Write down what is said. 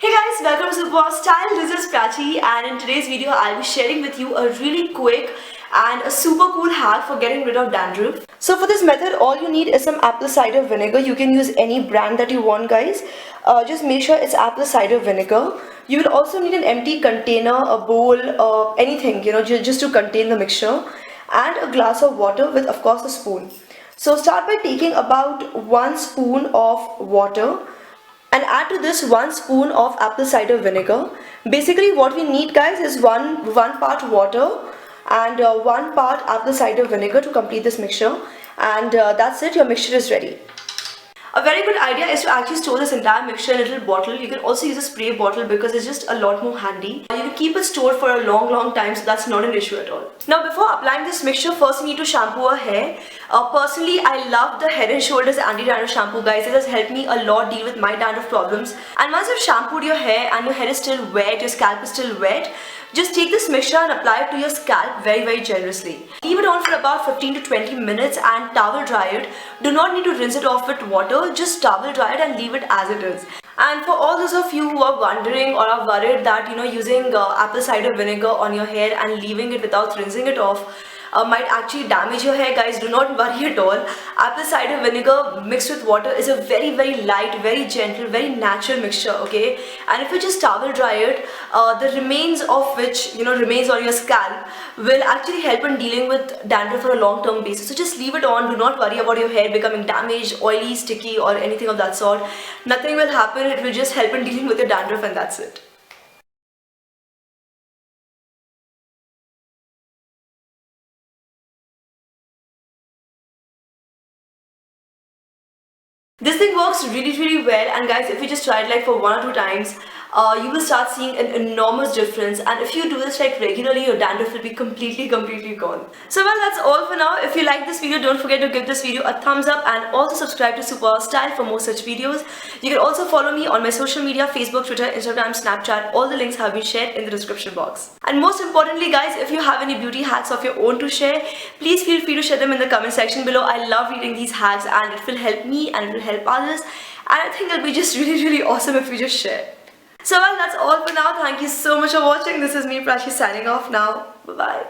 Hey guys, welcome to Super Style. This is Prachi, and in today's video I'll be sharing with you a really quick and a super cool hack for getting rid of dandruff. So for this method, all you need is some apple cider vinegar. You can use any brand that you want, guys. Just make sure it's apple cider vinegar. You will also need an empty container, a bowl, anything, just to contain the mixture, and a glass of water with, of course, a spoon. So start by taking about 1 spoon of water and add to this 1 spoon of apple cider vinegar. Basically what we need, guys, is one part water and 1 part apple cider vinegar to complete this mixture, and that's it. Your mixture is ready. A very good idea is to actually store this entire mixture in a little bottle. You can also use a spray bottle because it's just a lot more handy. You can keep it stored for a long time, so that's not an issue at all. Now before applying this mixture, first you need to shampoo our hair. Personally, I love the Head and Shoulders anti-dandruff shampoo, guys. It has helped me a lot deal with my dandruff problems. And once you've shampooed your hair and your hair is still wet, your scalp is still wet, just take this mixture and apply it to your scalp very generously. Leave it on for about 15 to 20 minutes and towel dry it. Do not need to rinse it off with water, just towel dry it and leave it as it is. And for all those of you who are wondering or are worried that using apple cider vinegar on your hair and leaving it without rinsing it off might actually damage your hair, guys, do not worry at all. Apple cider vinegar mixed with water is a very light, very gentle, very natural mixture, okay? And if you just towel dry it, the remains of which remains on your scalp will actually help in dealing with dandruff for a long-term basis. So just leave it on. Do not worry about your hair becoming damaged, oily, sticky, or anything of that sort. Nothing will happen. It will just help in dealing with your dandruff, and that's it. This thing works really well, and guys, if you just try it like for 1 or 2 times, you will start seeing an enormous difference. And if you do this like regularly, your dandruff will be completely gone. So well, that's all for now. If you like this video, don't forget to give this video a thumbs up and also subscribe to Super Style for more such videos. You can also follow me on my social media, Facebook, Twitter, Instagram, Snapchat. All the links have been shared in the description box. And most importantly, guys, if you have any beauty hacks of your own to share, please feel free to share them in the comment section below. I love reading these hacks, and it will help me and it will help others, and I think it'll be just really awesome if you just share. So well, that's all for now. Thank you so much for watching. This is me, Prachi, signing off now. Bye bye.